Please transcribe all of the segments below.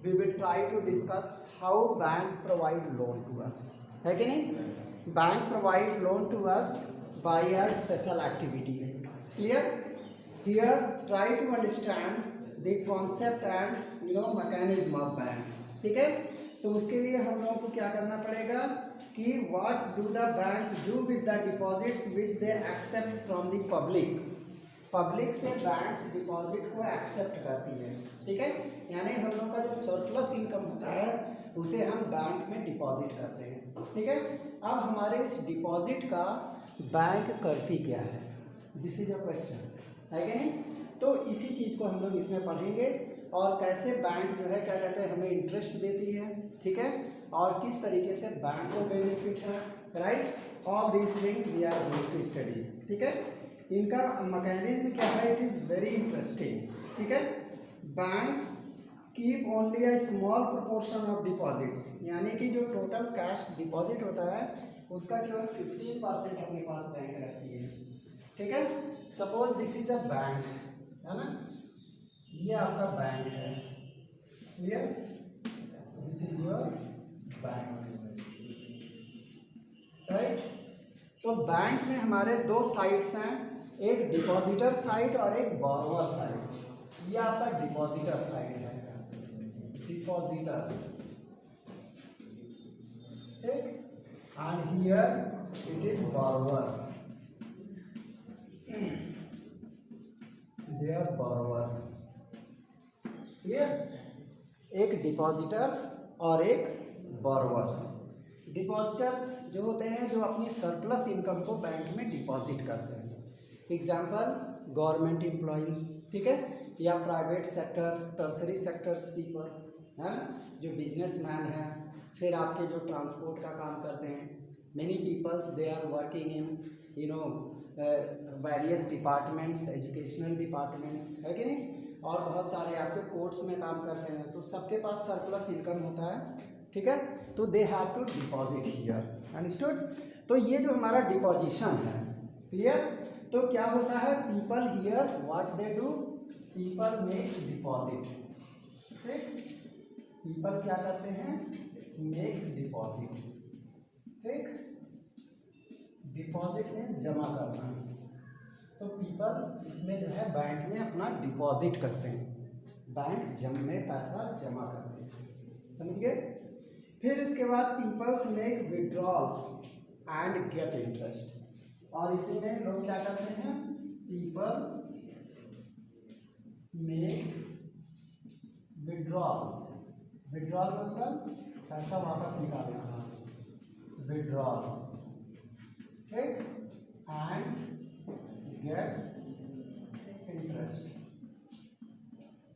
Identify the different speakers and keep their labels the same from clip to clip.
Speaker 1: we will try to discuss how bank provide loan to us. है कि नहीं? Bank provide loan to us by a special activity. Clear? Here try to understand the concept and mechanism of banks. ठीक है? तो उसके लिए हम लोगों को क्या करना पड़ेगा कि what do the banks do with the deposits which they accept from the public. Public से बैंक्स डिपॉजिट को एक्सेप्ट करती है. ठीक है, यानी हम लोग का जो सरप्लस इनकम होता है उसे हम बैंक में डिपॉजिट करते हैं. ठीक है, अब हमारे इस डिपॉजिट का बैंक करती क्या है, दिस इज अ क्वेश्चन, है कि नहीं? तो इसी चीज़ को हम लोग इसमें पढ़ेंगे और कैसे बैंक जो है क्या कहते हैं हमें इंटरेस्ट देती है. ठीक है, और किस तरीके से बैंक को बेनिफिट है. Right, all these things we are going to study. ठीक है, इनका मैकेनिज्म क्या है, इट इज़ वेरी इंटरेस्टिंग. ठीक है, banks keep only a small proportion of deposits, यानी कि जो टोटल कैश डिपॉजिट होता है उसका केवल 15% अपने पास बैंक रखती है. ठीक है, suppose this is a bank, है ना, ये आपका बैंक है. Clear, this is your bank. Right, तो बैंक में हमारे दो साइड्स हैं, एक डिपॉजिटर साइड और एक बोरोवर साइड. ये आपका डिपॉजिटर साइड है, डिपॉजिटर्स. ठीक, and here it is borrowers, they are borrowers. Clear, एक डिपॉजिटर्स और एक बोरोवर्स. डिपॉजिटर्स जो होते हैं जो अपनी सरप्लस इनकम को बैंक में डिपॉजिट करते हैं. एग्जाम्पल, गवर्नमेंट एम्प्लॉई, ठीक है, या private sector, tertiary sectors people, है ना, जो बिजनेसमैन हैं, फिर आपके जो ट्रांसपोर्ट का काम करते हैं. Many peoples they are working in various departments, educational departments, है कि नहीं, और बहुत सारे आपके कोर्ट्स में काम करते हैं. तो सबके पास सरप्लस इनकम होता है. ठीक है, तो they have to deposit here. Understood? तो ये जो हमारा डिपॉजिशन है, क्लियर, तो क्या होता है, people here what they do, people makes deposit. ठीक, पीपल क्या करते हैं, मेक्स डिपॉजिट. ठीक, डिपॉजिट मीन्स जमा करना. तो पीपल इसमें जो है बैंक में अपना डिपॉजिट करते हैं, बैंक में पैसा जमा करते हैं. समझ गए? फिर इसके बाद peoples make withdrawals and get interest. और इसी में लोग क्या करते हैं, पीपल मेक्स विड्रॉल. विड्रॉल मतलब पैसा वापस निकालना, विड्रॉल. ठीक, एंड गेट्स इंटरेस्ट.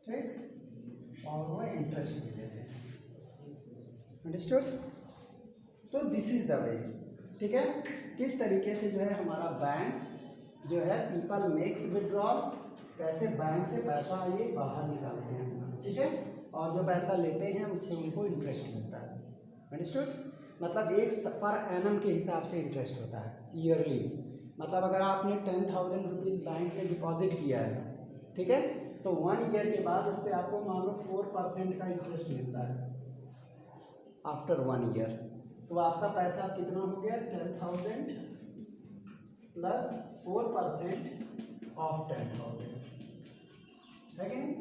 Speaker 1: ठीक, और वो इंटरेस्ट भी देते हैं. अंडरस्टूड? तो दिस इज द वे. ठीक है, किस तरीके से जो है हमारा बैंक जो है पीपल मेक्स विड्रॉल, कैसे बैंक से पैसा ये बाहर निकालते हैं. ठीक है, और जो पैसा लेते हैं उसमें उनको इंटरेस्ट मिलता है. अंडरस्टूड? मतलब एक पर एनम के हिसाब से इंटरेस्ट होता है, ईयरली. मतलब अगर आपने 10,000 रुपीज़ बैंक में डिपॉजिट किया है, ठीक है, तो 1 ईयर के बाद उस पर आपको मान लो 4% का इंटरेस्ट मिलता है आफ्टर 1 ईयर. तो आपका पैसा कितना हो गया, 10,000 प्लस 4% ऑफ 10,000, है कि नहीं?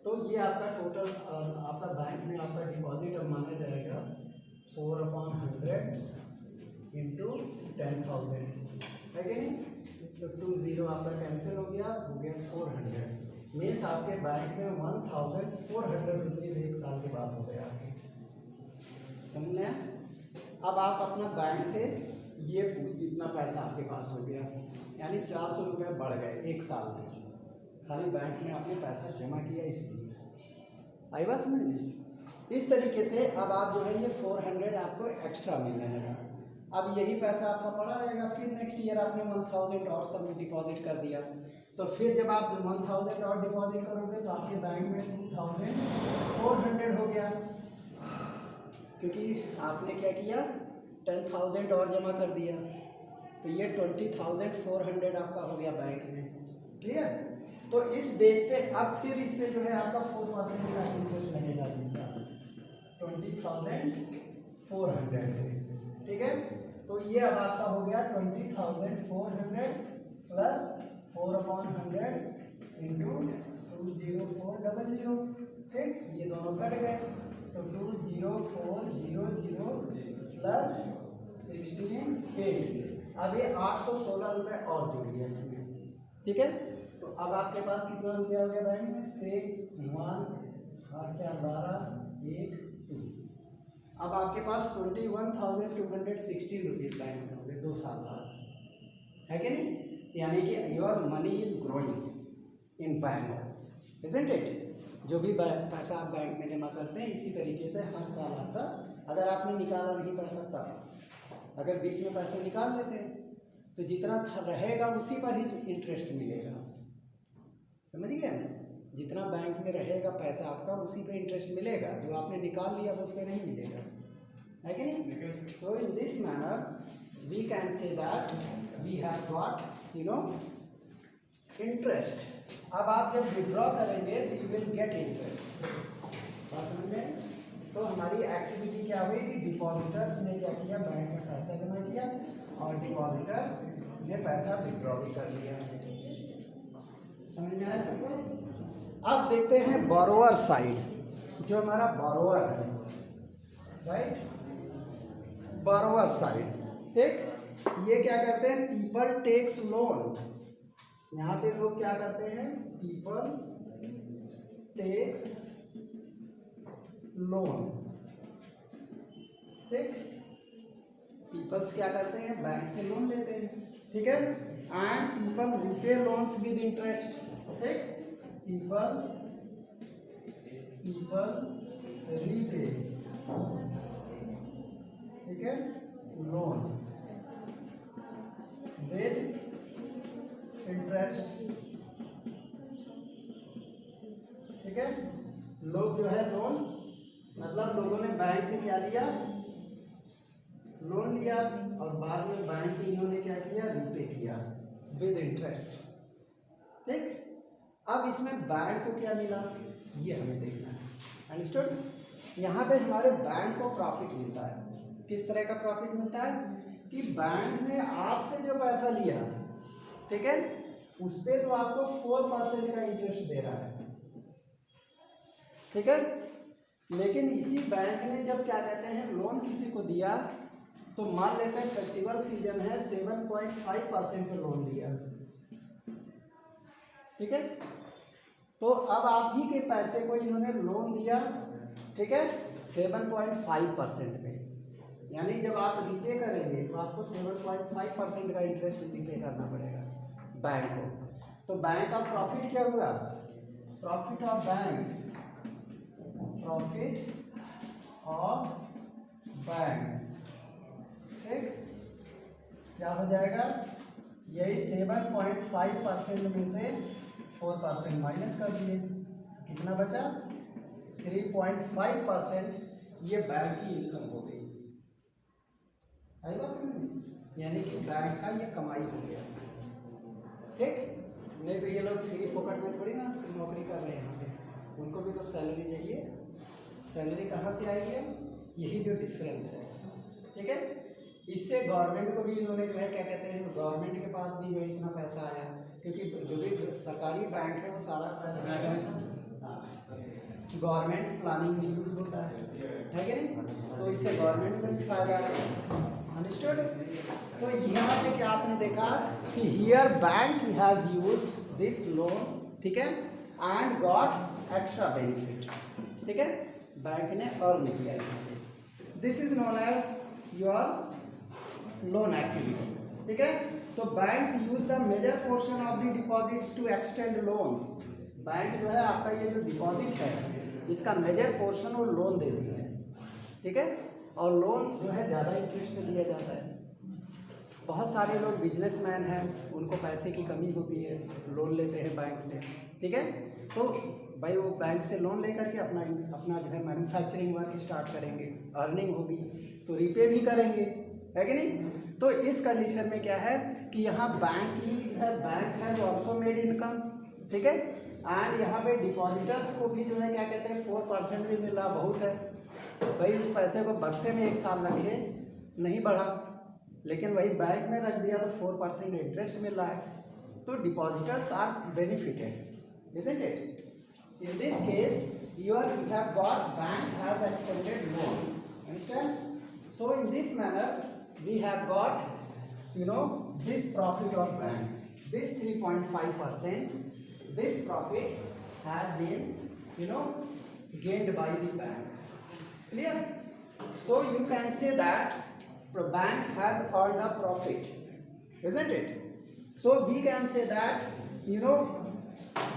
Speaker 1: तो ये आपका टोटल आपका बैंक में आपका डिपॉजिट अब माना जाएगा 4/100 इंटू 10,000, है कि नहीं? तो 20 आपका कैंसिल हो गया 400. मीन्स आपके बैंक में 1,400 रुपीज़ एक साल के बाद हो गया. समझ में? अब आप अपना बैंक से ये इतना पैसा आपके पास हो गया, यानी 400 रुपये बढ़ गए एक साल में, खाली बैंक में आपने पैसा जमा किया इसलिए. आई बात समझ में? इस तरीके से अब आप जो है ये 400 आपको एक्स्ट्रा मिलने लगा. अब यही पैसा आपका पड़ा रहेगा. फिर नेक्स्ट ईयर आपने 1,000 और सब डिपॉजिट कर दिया. तो फिर जब आप 1,000 और डिपॉजिट करोगे तो आपके बैंक में 2,400 हो गया, क्योंकि आपने क्या किया, 10,000 और जमा कर दिया. तो ये 20,400 आपका हो गया बैंक में. क्लियर? तो इस बेस पे अब फिर इस पे जो है आपका 4% का इंटरेस्ट लगेगा. 20,400 थे, ठीक है। तो ये अब आपका हो गया 20,400 प्लस 4/100 इंटू 20400, ठीक, ये दोनों कट गए तो 20400 प्लस 1680। अब ये 816 रुपये और जुड़ गया इसमें, ठीक है। तो अब आपके पास कितना रुपया हो गया बैंक में? 6 1 8 4 12 1 2। अब आपके पास 21,260 रुपीज़ बैंक में हो गए 2 साल बाद, है कि नहीं? यानी कि your money is growing in bank, isn't it? जो भी पैसा आप बैंक में जमा करते हैं इसी तरीके से हर साल आपका, अगर आपने निकाला नहीं पैसा तब, अगर बीच में पैसा निकाल लेते हैं तो जितना रहेगा उसी पर ही इंटरेस्ट मिलेगा, समझ गए? जितना बैंक में रहेगा पैसा आपका उसी पे इंटरेस्ट मिलेगा, जो आपने निकाल लिया उस पर नहीं मिलेगा, है कि नहीं? So in this manner we can say that we have got interest. अब आप जब विड्रॉ करेंगे तो यू विल गेट इंटरेस्ट, बात समझ में? तो हमारी एक्टिविटी क्या हुई कि डिपॉजिटर्स ने क्या किया, बैंक में पैसा जमा किया और डिपॉजिटर्स ने पैसा विड्रॉ भी कर लिया, समझ में आया सबको? अब देखते हैं बोरोवर साइड, जो हमारा बोरोवर है, राइट, बोरोवर साइड, ठीक। ये क्या करते हैं? People takes loan. यहाँ पे लोग क्या करते हैं? पीपल टेक्स लोन, ठीक। पीपल्स क्या करते हैं? बैंक से लोन लेते हैं, ठीक है। And people repay loans with interest, ठीक। पीपल रिपे, ठीक है, लोन विद इंटरेस्ट, ठीक है। लोग जो है लोन, मतलब लोगों ने बैंक से क्या लिया? लोन लिया और बाद में बैंक में इन्होंने क्या किया? रिपे किया विद इंटरेस्ट, ठीक। अब इसमें बैंक को क्या मिला ये हमें देखना है, अंडरस्टूड? यहाँ पे हमारे बैंक को प्रॉफिट मिलता है। किस तरह का प्रॉफिट मिलता है? कि बैंक ने आपसे जो पैसा लिया, ठीक है, उस पर तो आपको 4% का इंटरेस्ट दे रहा है, ठीक है। लेकिन इसी बैंक ने जब क्या कहते हैं लोन किसी को दिया, तो मान लेते हैं फेस्टिवल सीजन है, 7.5% पे लोन दिया, ठीक है। तो अब आप ही के पैसे को इन्होंने लोन दिया, ठीक है, 7.5% पे, यानी जब आप रिपे करेंगे तो आपको 7.5% का इंटरेस्ट रिपे करना पड़ेगा बैंक को। तो बैंक का प्रॉफिट क्या हुआ? Profit of bank, profit of bank, ठीक, क्या हो जाएगा? यही 7.5% में से 4% माइनस कर दिए, कितना बचा? 3.5% ये बैंक की इनकम हो गई, आई बात समझ में? यानी कि बैंक का ये कमाई हो गया, ठीक। नहीं तो ये लोग फ्री फोकट में थोड़ी ना नौकरी कर रहे हैं यहाँ पे, उनको भी तो सैलरी चाहिए। सैलरी कहाँ से आई है? यही जो डिफरेंस है, ठीक है। इससे गवर्नमेंट को भी इन्होंने जो है क्या कहते हैं, गवर्नमेंट के पास भी जो है इतना पैसा आया, क्योंकि जो भी सरकारी बैंक है वो सारा पैसा गवर्नमेंट प्लानिंग में यूज होता है कि नहीं? तो इससे गवर्नमेंट को भी फायदा है, अंडरस्टूड? तो यहाँ पे क्या आपने देखा कि here bank has use this loan, ठीक है, एंड गॉट एक्स्ट्रा बेनिफिट, ठीक है, बैंक ने अर्न किया। This is known as your loan activity, ठीक है। तो banks use the major portion of the deposits to extend loans. Bank जो है आपका ये जो डिपॉजिट है इसका मेजर पोर्शन वो लोन देती है, ठीक है, और लोन जो है ज़्यादा इंटरेस्ट में दिया जाता है। बहुत सारे लोग बिजनेसमैन हैं, उनको पैसे की कमी होती है, लोन लेते हैं बैंक से, ठीक है। तो भाई वो बैंक से लोन लेकर के अपना जो है मैन्युफैक्चरिंग वर्क स्टार्ट करेंगे, अर्निंग होगी तो रिपे भी करेंगे, है कि नहीं? तो इस कंडीशन में क्या है कि यहाँ बैंक ही है, bank has also made income, ठीक है, एंड यहाँ पे डिपॉजिटर्स को भी जो है क्या कहते हैं 4% भी मिल रहा, बहुत है भाई। उस पैसे को बक्से में एक साल रखे, नहीं बढ़ा, लेकिन वही बैंक में रख दिया तो 4% इंटरेस्ट मिल रहा है, तो depositors are benefited, isn't it? In this case, you have got bank has extended loan. Understand? So in this manner, we have got, this profit of bank. This 3.5%, this profit has been, gained by the bank. Clear? So you can say that the bank has earned a profit, isn't it? So we can say that,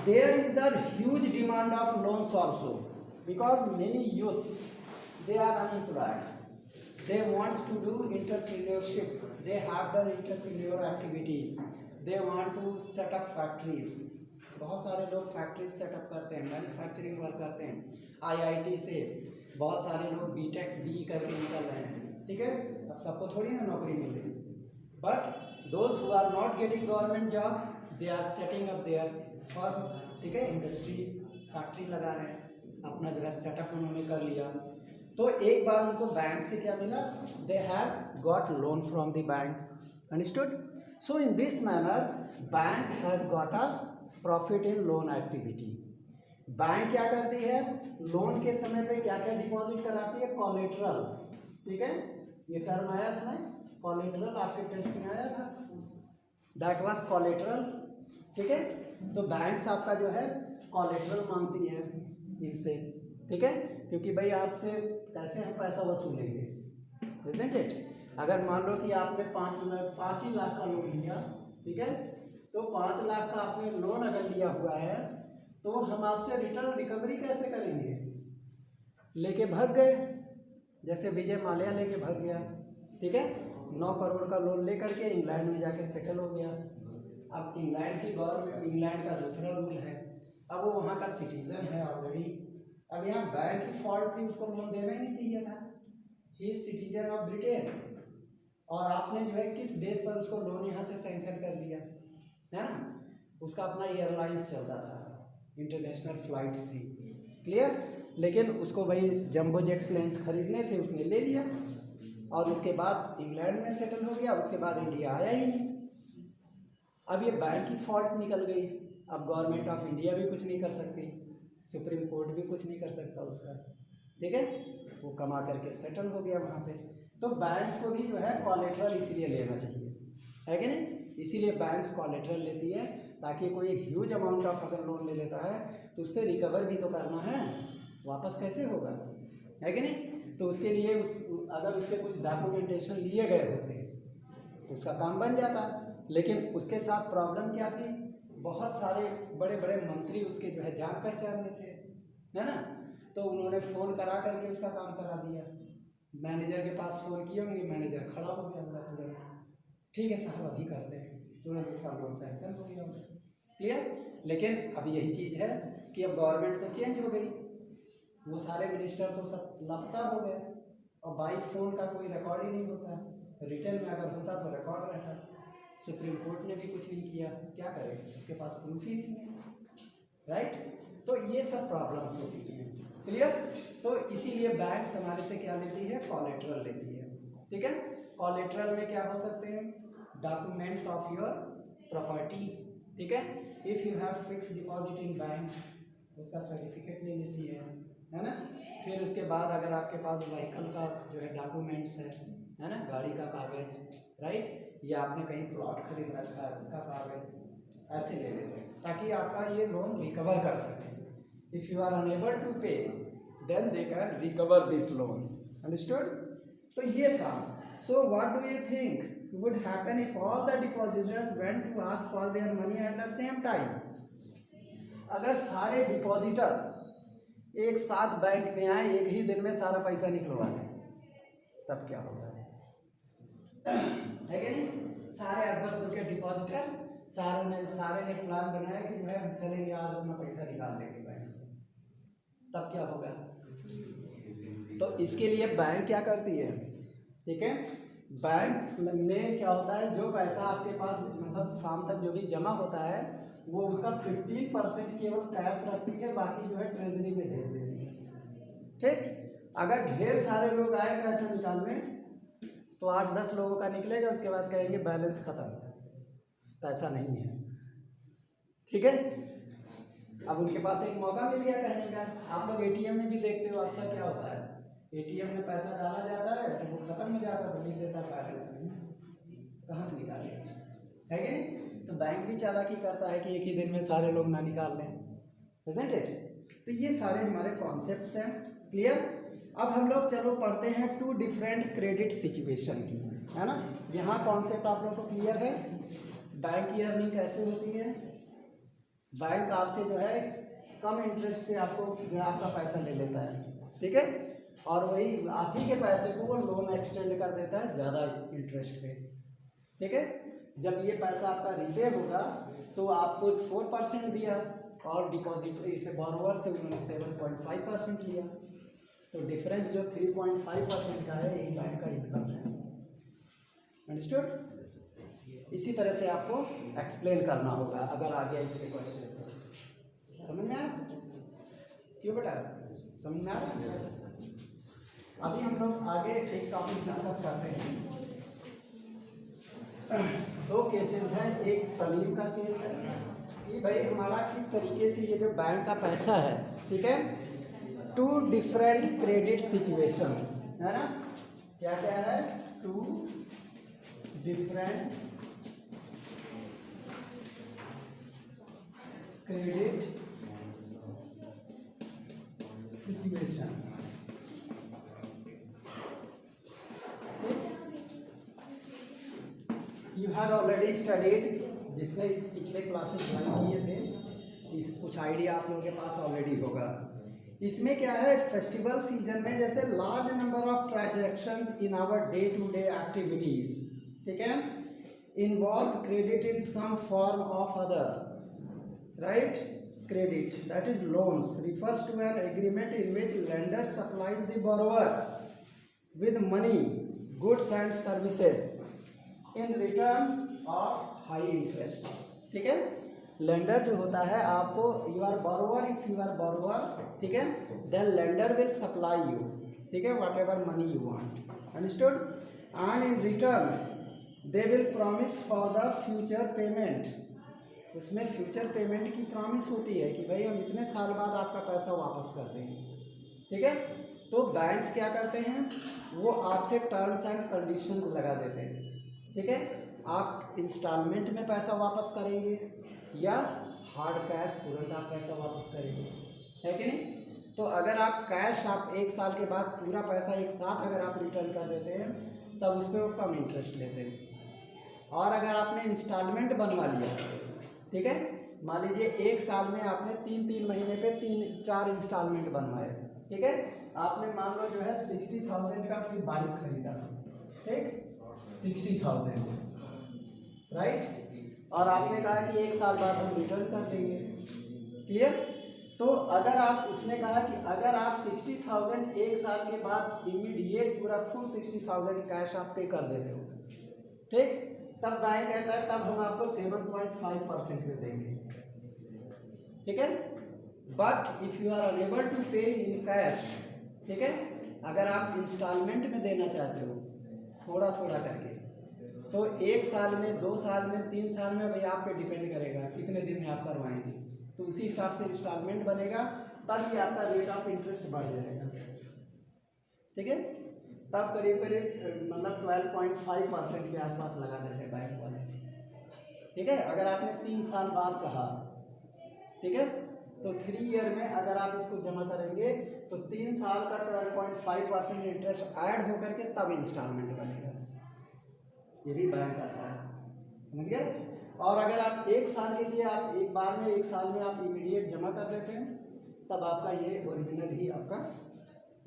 Speaker 1: there is a huge demand of loans also, because many youths, they are unemployed, they want to do entrepreneurship, they have done entrepreneur activities, they want to set up factories। बहुत सारे लोग factories setup करते हैं, manufacturing work करते हैं। IIT से बहुत सारे लोग बीटेक बी करके निकल रहे हैं, ठीक है। अब सबको थोड़ी ना नौकरी मिल रही, but those who are not getting government job, they are setting up their firm, ठीक है, इंडस्ट्रीज, फैक्ट्री लगा रहे हैं, अपना जो है सेटअप उन्होंने कर लिया। तो एक बार उनको बैंक से क्या मिला, they have got loan from the bank, understood? So in this manner bank has got a profit in loan activity. Bank क्या करती है, लोन के समय पे क्या क्या डिपॉजिट कराती है, कोलेटरल, ठीक है, ये टर्म आया था ना, कोलेटरल, आपके टेस्ट में आया था, दैट वाज कोलेटरल, ठीक है। तो बैंक्स आपका जो है कोलेटरल मांगती है इनसे, ठीक है, क्योंकि भाई आपसे कैसे हम पैसा वसूलेंगे, इजंट इट? अगर मान लो कि आपने 5 ही लाख का लोन लिया, ठीक है, तो 5 लाख का आपने लोन अगर लिया हुआ है, तो हम आपसे रिटर्न रिकवरी कैसे करेंगे? लेके भाग गए, जैसे विजय माल्या लेके भाग गया, ठीक है, 9 करोड़ का लोन लेकर के इंग्लैंड में जाके सेटल हो गया। अब इंग्लैंड की गवर्नमेंट, इंग्लैंड का दूसरा रूल है, अब वो वहाँ का सिटीजन है ऑलरेडी। अब यहाँ बैंक की फॉल्ट थी, उसको लोन देना ही नहीं चाहिए था, he is citizen of Britain, और आपने जो है किस बेस पर उसको लोन यहाँ से सैंक्शन कर दिया, है ना? उसका अपना एयरलाइंस चलता था, इंटरनेशनल फ्लाइट्स थी, क्लियर? लेकिन उसको भाई जंबो जेट प्लेन्स खरीदने थे, उसने ले लिया, और उसके बाद इंग्लैंड में सेटल हो गया, उसके बाद इंडिया आया ही नहीं। अब ये बैंक की फॉल्ट निकल गई, अब गवर्नमेंट ऑफ इंडिया भी कुछ नहीं कर सकती, सुप्रीम कोर्ट भी कुछ नहीं कर सकता उसका, ठीक है, वो कमा करके सेटल हो गया वहाँ पे। तो बैंक्स को भी जो है कोलेटरल इसीलिए लेना चाहिए, है कि नहीं? इसीलिए बैंक्स कोलेटरल लेती है, ताकि कोई ह्यूज अमाउंट ऑफ अगर लोन ले लेता है तो उससे रिकवर भी तो करना है, वापस कैसे होगा, है कि नहीं? तो उसके लिए अगर उसके कुछ डॉक्यूमेंटेशन लिए गए होते तो उसका काम बन जाता, लेकिन उसके साथ प्रॉब्लम क्या थी, बहुत सारे बड़े बड़े मंत्री उसके जो है जान पहचान में थे, है ना? तो उन्होंने फ़ोन करा करके उसका काम करा दिया, मैनेजर के पास फ़ोन किए होंगे, मैनेजर खड़ा हो गया होगा तुरंत, ठीक है साहब अभी करते हैं, तुरंत उसका लोन सैंक्शन हो गया होगा, क्लियर? लेकिन अब यही चीज़ है कि अब गवर्नमेंट तो चेंज हो गई, वो सारे मिनिस्टर तो सब लापता हो गए, और बाई फ़ोन का कोई रिकॉर्ड ही नहीं होता, रिटर्न में अगर होता तो रिकॉर्ड रहता। सुप्रीम कोर्ट ने भी कुछ नहीं किया, क्या करें, उसके पास प्रूफ ही नहीं है, राइट? तो ये सब प्रॉब्लम्स होती हैं, क्लियर? तो इसीलिए बैंक्स हमारे से क्या लेती है, कोलेटरल लेती है, ठीक है। कोलेटरल में क्या हो सकते हैं, डॉक्यूमेंट्स ऑफ योर प्रॉपर्टी, ठीक है। If you have fix deposit in bank, उसका सर्टिफिकेट ले लेती है ना। फिर उसके बाद अगर आपके पास व्हीकल का जो है डॉक्यूमेंट्स है ना, गाड़ी का कागज़, राइट, या आपने कहीं प्लॉट खरीद रखा है उसका कागज़, ऐसे ले लेते हैं ताकि आपका ये लोन रिकवर कर सके। If you are unable to pay then they can recover this loan, understood? तो ये था। So what do you think would happen if all the depositors went to ask for their money at the same time? अगर सारे depositor एक साथ bank में आए, एक ही दिन में सारा पैसा निकलवा लें, तब क्या होगा, है कि नहीं? सारे अरबपति के डिपॉजिटर सारे ने प्लान बनाया कि जो है हम चलेंगे आज अपना पैसा निकाल लेंगे बैंक से, तब क्या होगा? तो इसके लिए बैंक क्या करती है, ठीक है, बैंक में क्या होता है, जो पैसा आपके पास मतलब शाम तक जो भी जमा होता है वो उसका 15% केवल कैश रखती है, बाकी जो है ट्रेजरी में भेज देती है। ठीक, अगर ढेर सारे लोग आए पैसा निकालने तो 8-10 लोगों का निकलेगा, उसके बाद कहेंगे बैलेंस खत्म, पैसा नहीं है। ठीक है, अब उनके पास एक मौका मिल गया कहने का। आप लोग एटीएम में भी देखते हो अक्सर क्या होता है, एटीएम में पैसा डाला जाता है तो वो खत्म हो जाता है तो लिख देता है बैलेंस नहीं, कहाँ से निकालेंगे, है कि नहीं? तो बैंक भी चालाकी करता है कि एक ही दिन में सारे लोग ना निकाल लें, इज़न्ट इट? तो ये सारे हमारे कॉन्सेप्ट्स हैं। क्लियर? अब हम लोग चलो पढ़ते हैं 2 डिफरेंट क्रेडिट सिचुएशन की, है ना? यहाँ कॉन्सेप्ट आप लोग को क्लियर है। बैंक की अर्निंग कैसे होती है? बैंक आपसे जो है कम इंटरेस्ट पे आपको जो है आपका पैसा ले लेता है, ठीक है, और वही आप ही के पैसे को वो लोन एक्सटेंड कर देता है ज़्यादा इंटरेस्ट पे, ठीक है। जब ये पैसा आपका रिपे होगा तो आपको 4% दिया और डिपॉजिट इसे बोरोवर से उन्होंने 7.5% लिया, तो डिफरेंस जो 3.5% का है यही बैंक का इनकम है। अंडरस्टूड? इसी तरह से आपको एक्सप्लेन करना होगा अगर आ गया इसके क्वेश्चन तो। समझ में आया? क्यों बेटा, समझ में आ रहा? अभी हम लोग आगे एक टॉपिक डिस्कस करते हैं। 2 केसेस हैं, एक सलीम का केस है कि भाई हमारा किस तरीके से ये जो बैंक का पैसा है, ठीक है, 2 डिफरेंट क्रेडिट सिचुएशंस, है ना? क्या क्या है? 2 different credit situation. You have already studied, जिसने इस पिछले क्लासेस ज्वाइन किए थे, इस कुछ आइडिया आप लोगों के पास ऑलरेडी होगा। इसमें क्या है, फेस्टिवल सीजन में जैसे large number of transactions in our day to day activities, ठीक है, involve credit in some form of other, right? Credit, that is loans, refers to an agreement in which lender supplies the borrower with money, goods and services in return of high interest, ठीक है। Lender जो होता है आपको, you are borrower, if you are borrower, ठीक है, then lender will supply you, ठीक है, whatever money you want, understood? And in return they will promise for the future payment, उसमें फ्यूचर पेमेंट की प्रॉमिस होती है कि भाई हम इतने साल बाद आपका पैसा वापस कर देंगे, ठीक है। तो बैंक्स क्या करते हैं, वो आपसे टर्म्स एंड कंडीशंस लगा देते हैं, ठीक है, आप इंस्टॉलमेंट में पैसा वापस करेंगे या हार्ड कैश तुरंत आप पैसा वापस करेंगे, है कि नहीं? तो अगर आप कैश आप 1 साल के बाद पूरा पैसा एक साथ अगर आप रिटर्न कर देते हैं तब उस पर वो कम इंटरेस्ट लेते हैं। और अगर आपने इंस्टॉलमेंट बनवा लिया, ठीक है, मान लीजिए 1 साल में आपने 3-3 महीने पे 3-4 इंस्टॉलमेंट बनवाए, ठीक है, आपने मान लो जो है 60,000 का कोई बाइक खरीदा, ठीक, 60,000, राइट, और आपने कहा कि 1 साल बाद हम रिटर्न कर देंगे, क्लियर? तो अगर आप, उसने कहा कि अगर आप 60,000 1 साल के बाद इमीडिएट पूरा फुल 60,000 कैश आप पे कर देते हो, ठीक, तब बैंक कहता है तब हम आपको 7.5% में देंगे, ठीक है। But if you are unable to pay in cash, ठीक है, अगर आप इंस्टॉलमेंट में देना चाहते हो थोड़ा थोड़ा करके, तो 1 साल में, 2 साल में, 3 साल में, भाई आप पे डिपेंड करेगा कितने दिन में आप करवाएंगे, तो उसी हिसाब से इंस्टॉलमेंट बनेगा, तब ये आपका रेट ऑफ इंटरेस्ट बढ़ जाएगा, ठीक है। तब करीब मतलब 12.5% के आसपास लगा देते हैं बैंक वाले, ठीक है। अगर आपने 3 साल बाद कहा, ठीक है, तो 3 ईयर में अगर आप इसको जमा करेंगे तो 3 साल का 12.5% इंटरेस्ट ऐड होकर के तब इंस्टॉलमेंट बनेगा, ये भी बैंक करता है, समझ गए। और अगर आप 1 साल के लिए आप एक बार में 1 साल में आप इमीडिएट जमा कर देते हैं तब आपका ये ओरिजिनल ही आपका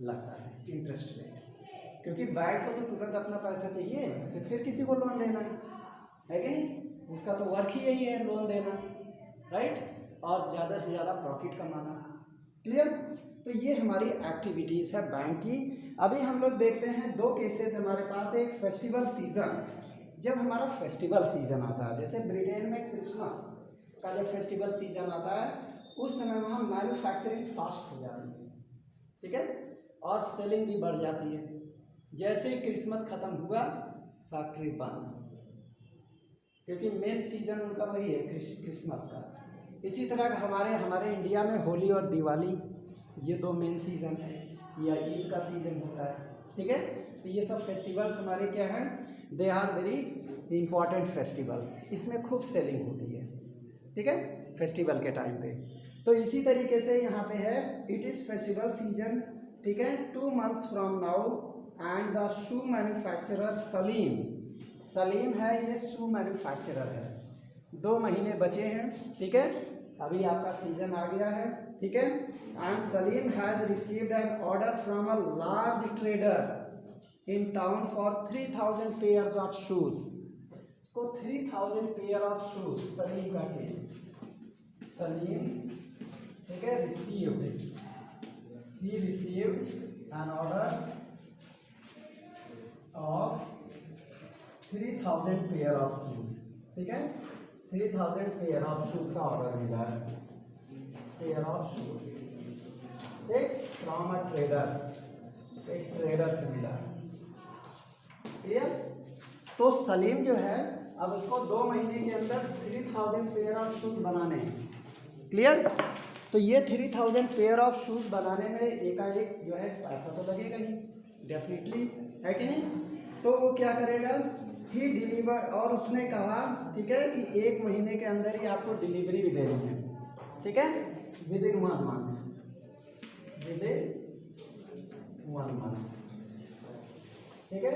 Speaker 1: लगता है इंटरेस्ट रेट, क्योंकि बैंक को तो तुरंत अपना पैसा चाहिए, उसे फिर किसी को लोन देना है कि नहीं, उसका तो वर्क ही यही है लोन देना, राइट, और ज़्यादा से ज़्यादा प्रॉफिट कमाना, क्लियर। तो ये हमारी एक्टिविटीज़ है बैंक की। अभी हम लोग देखते हैं 2 केसेस हमारे पास। एक फेस्टिवल सीज़न, जब हमारा फेस्टिवल सीज़न आता है, जैसे ब्रिटेन में क्रिसमस, का जब फेस्टिवल सीजन आता है उस समय वहाँ मैन्युफैक्चरिंग फास्ट हो जाती है, ठीक है, और सेलिंग भी बढ़ जाती है। जैसे ही क्रिसमस ख़त्म हुआ फैक्ट्री बंद, क्योंकि मेन सीजन उनका वही है क्रिसमस का। इसी तरह का हमारे इंडिया में होली और दिवाली ये दो मेन सीज़न है, या ईद का सीज़न होता है, ठीक है। तो ये सब फेस्टिवल्स हमारे क्या हैं, they are very important festivals, इसमें खूब सेलिंग होती है, ठीक है, फेस्टिवल के टाइम पे। तो इसी तरीके से यहाँ पे है इट इज़ फेस्टिवल सीजन, ठीक है, 2 months from now and the shoe manufacturer Salim है, ये शू मैन्युफैक्चरर है, 2 महीने बचे हैं, ठीक है, अभी आपका सीजन आ गया है, ठीक है। And Salim has received an order from a large trader in town for 3000 pairs of shoes. उसको 3000 पेयर ऑफ शूज, सलीम का केस, सलीम, ठीक है, he received an order of 3000 pair of shoes, ठीक है, 3000 पेयर ऑफ शूज का ऑर्डर मिला है, pair of shoes, एक फ्रॉम अ ट्रेडर, एक ट्रेडर से मिला है, क्लियर। तो सलीम जो है अब उसको 2 महीने के अंदर 3000 पेयर ऑफ शूज बनाने हैं, क्लियर। तो ये 3000 पेयर ऑफ शूज बनाने में एकाएक जो है पैसा तो लगेगा ही, डेफिनेटली, है कि नहीं। तो वो क्या करेगा, ही डिलीवर, और उसने कहा, ठीक है, कि 1 महीने के अंदर ही आपको डिलीवरी भी देनी है, ठीक है, विदिन 1 month, ठीक है।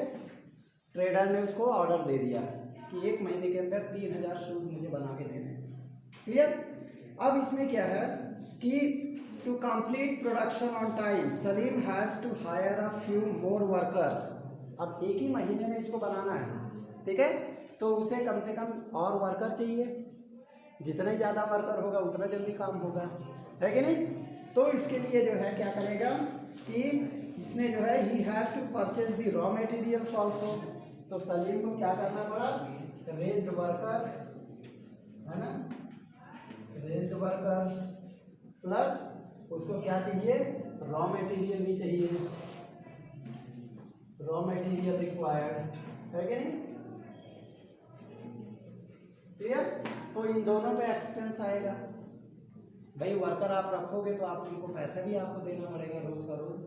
Speaker 1: ट्रेडर ने उसको ऑर्डर दे दिया कि 1 महीने के अंदर 3000 शूज मुझे बना के देने हैं, क्लियर। अब इसमें क्या है कि to complete production on time Salim has to hire a few more workers. अब 1 ही महीने में इसको बनाना है, ठीक है, तो उसे कम से कम और वर्कर चाहिए, जितने ज़्यादा वर्कर होगा उतना जल्दी काम होगा, है कि नहीं। तो इसके लिए जो है क्या करेगा कि इसने जो है ही has to purchase the raw materials also. तो सलीम को क्या करना पड़ा, रेज्ड वर्कर, है ना, रेज्ड वर्कर प्लस उसको क्या चाहिए, रॉ मटेरियल भी चाहिए, रॉ मटेरियल रिक्वायर्ड, है कि नहीं, क्लियर। तो इन दोनों पे एक्सपेंस आएगा, भाई वर्कर आप रखोगे तो आप उनको पैसा भी आपको देना पड़ेगा रोज का रोज,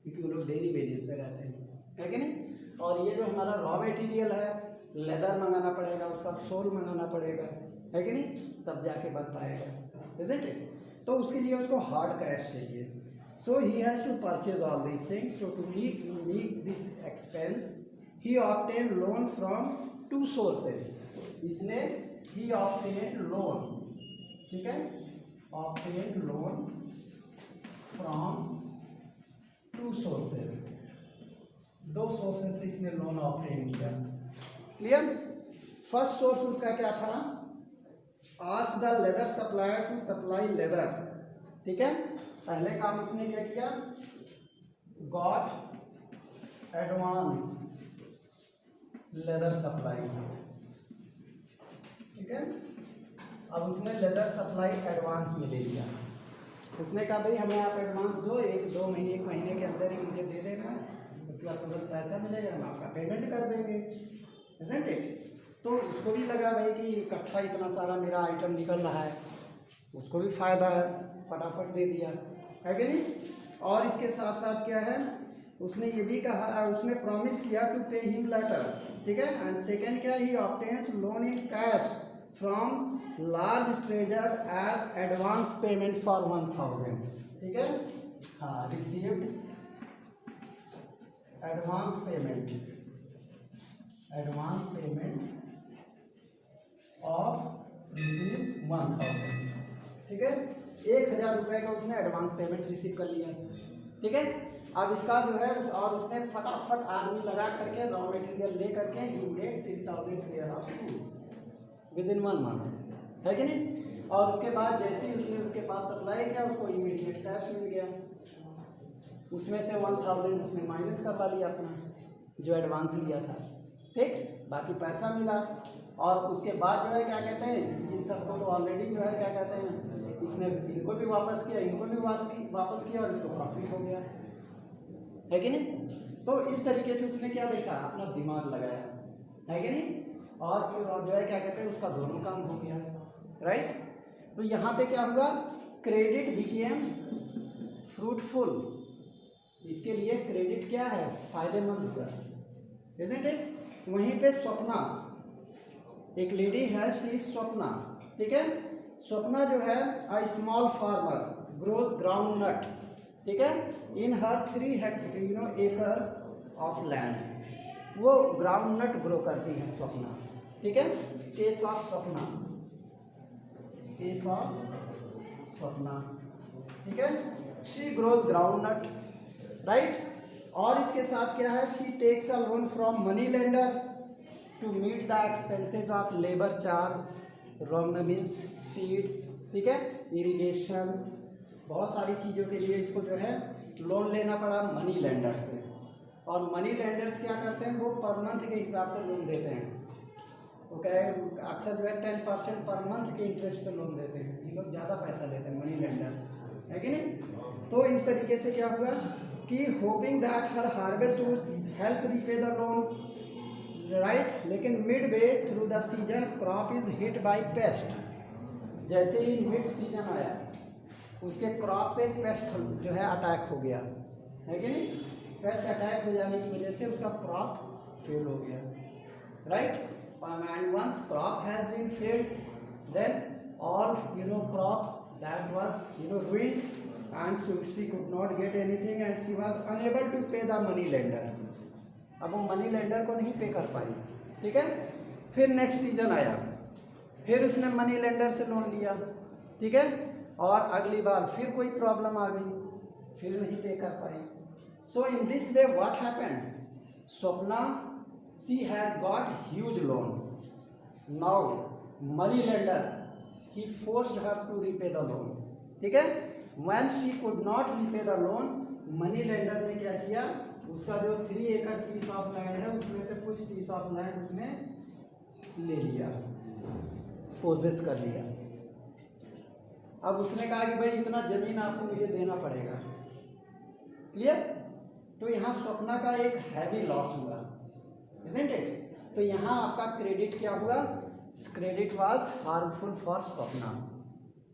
Speaker 1: क्योंकि वो लोग डेली बेसिस पे रहते हैं, है कि नहीं। और ये जो हमारा रॉ मटेरियल है, लेदर मंगाना पड़ेगा, उसका सोल मंगाना पड़ेगा, है कि नहीं, तब जाके बन पाएगा, इज़न्ट इट। तो उसके लिए उसको हार्ड कैश चाहिए, so he has to purchase all these things. To meet this expense he obtain loan from 2 sources। इसने ही ऑब्टेन लोन, ठीक है, obtain loan from 2 sources, 2 sources से इसने लोन ऑब्टेन किया, क्लियर। फर्स्ट सोर्स उसका क्या था, ask the leather supplier to supply leather, ठीक है। पहले काम इसने क्या किया, गॉट एडवांस लेदर सप्लाई, ठीक है। अब उसने लेदर सप्लाई एडवांस में ले लिया, उसने कहा भाई हमें आप एडवांस दो, 1 महीने के अंदर ही मुझे दे देना, उसके बाद तुरंत पैसा मिलेगा, हम आपका पेमेंट कर देंगे, इज़न्ट इट। तो उसको भी लगा भाई कि इकट्ठा इतना सारा मेरा आइटम निकल रहा है, उसको भी फ़ायदा है, फटाफट दे दिया, है कि नहीं। और इसके साथ साथ क्या है, उसने ये भी कहा, उसने प्रॉमिस किया टू पे हिम लेटर, ठीक है। एंड सेकेंड क्या, he obtains loan in cash from large trader as advance payment for 1000, ठीक है, हाँ, रिसीव्ड एडवांस पेमेंट ऑफ ₹1000, ठीक है, 1000 रुपये का उसने एडवांस पेमेंट रिसीव कर लिया, ठीक है। अब इसका जो है और उसने फटाफट आदमी लगा करके रॉ मटेरियल ले करके he made 3000 pair of shoes within 1 month, है कि नहीं। और उसके बाद जैसे ही उसने उसके पास सप्लाई किया, उसको इमीडिएट कैश मिल गया, उसमें से 1000 उसने माइनस करवा लिया अपना जो एडवांस लिया था, ठीक, बाकी पैसा मिला। और उसके बाद जो है क्या कहते हैं, इन सबको तो ऑलरेडी जो है क्या कहते हैं, इसने इनको भी वापस किया, इनको भी वापस किया और इसको प्रॉफिट हो गया, है कि नहीं। तो इस तरीके से उसने क्या देखा, अपना दिमाग लगाया, है कि नहीं, और फिर जो है क्या कहते हैं उसका दोनों काम हो गया, राइट। तो यहाँ पे क्या हुआ, क्रेडिट बिकेम फ्रूटफुल, इसके लिए क्रेडिट क्या है, फायदेमंद हुआ, इजंट इट। वहीं पे स्वप्ना, एक लेडी है, शी इज स्वप्ना, ठीक है। स्वप्ना जो है a small farmer grows groundnut, ठीक है, in her 3 acres of land, वो ग्राउंड नट ग्रो करती है स्वप्ना, ठीक है। Case of Swapna, case of Swapna, ठीक है, she grows groundnut, right. और इसके साथ क्या है, she takes a loan from money lender to meet the expenses of labour charge, raw means seeds, ठीक है, इरिगेशन, बहुत सारी चीज़ों के लिए इसको जो है लोन लेना पड़ा मनी लेंडर से। और मनी लेंडर्स क्या करते हैं, वो पर मंथ के हिसाब से लोन देते हैं, वो क्या है अक्सर जो है 10% पर मंथ के इंटरेस्ट पे लोन देते हैं, ये लोग ज़्यादा पैसा लेते हैं मनी लेंडर्स, है कि नहीं। तो इस तरीके से क्या हुआ कि hoping that her harvest would help repay the loan, right, लेकिन mid way through the season crop is hit by pest, जैसे ही मिड सीजन आया उसके क्रॉप पे पेस्ट जो है अटैक हो गया, है कि नहीं। पेस्ट अटैक हो जाने की वजह से उसका क्रॉप फेल हो गया, right. And once crop has been failed then all crop that was ruined and she could not get anything and she was unable to pay the money lender, अब वो मनी लेंडर को नहीं pay कर पाई, ठीक है। फिर next season आया, फिर उसने मनी लेंडर से लोन लिया, ठीक है, और अगली बार फिर कोई प्रॉब्लम आ गई, फिर नहीं पे कर पाई। So in this way what happened, Swapna she has got huge loan, now money lender he forced her to repay the loan, ठीक है। When she could not repay the loan, money lender ने क्या किया, उसका जो 3 एकड़ पीस ऑफ लैंड है उसमें से कुछ पीस ऑफ लैंड उसने ले लिया, पोजेस कर लिया। अब उसने कहा कि भाई इतना जमीन आपको मुझे देना पड़ेगा, क्लियर। तो यहाँ स्वप्ना का एक हैवी लॉस हुआ, इजंट इट। तो यहाँ आपका क्रेडिट क्या हुआ, credit was harmful for Swapna,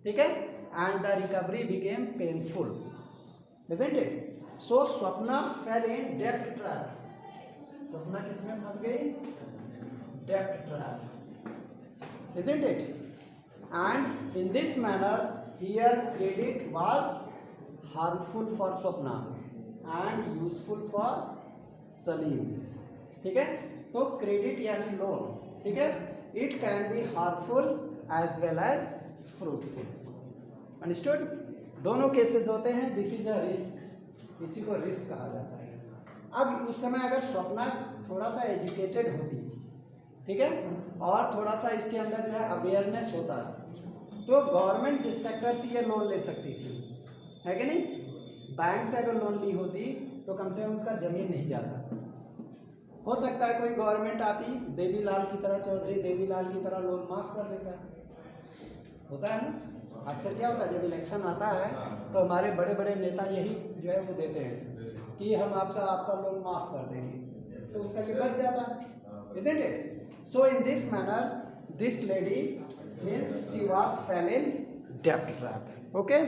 Speaker 1: ठीक है, and the recovery became painful, isn't it. So Swapna fell in डेब्ट ट्रैप, स्वप्ना किसमें फंस गई, डेब्ट trap, isn't it. And in this manner here credit was harmful for Swapna and useful for Salim, ठीक है। तो क्रेडिट यानी लोन, ठीक है, it can be harmful as well as fruitful, understood. दोनों केसेस होते हैं, दिस इज अ रिस्क, इसी को रिस्क कहा जाता है। अब उस समय अगर स्वप्ना थोड़ा सा एजुकेटेड होती, ठीक है, और थोड़ा सा इसके अंदर जो है अवेयरनेस होता, तो गवर्नमेंट सेक्टर से ये लोन ले सकती थी, है कि नहीं। बैंक से अगर लोन ली होती तो कम से कम उसका जमीन नहीं जाता। हो सकता है कोई गवर्नमेंट आती देवीलाल की तरह, चौधरी देवीलाल की तरह लोन माफ़ कर देता, होता है ना। अक्सर क्या होता है जब इलेक्शन आता है तो हमारे बड़े बड़े नेता यही जो है वो देते हैं कि हम आपका लोन माफ़ कर देंगे, तो उसका ये बच जाता, isn't it? So in this manner this lady means she was fell in debt trap, okay.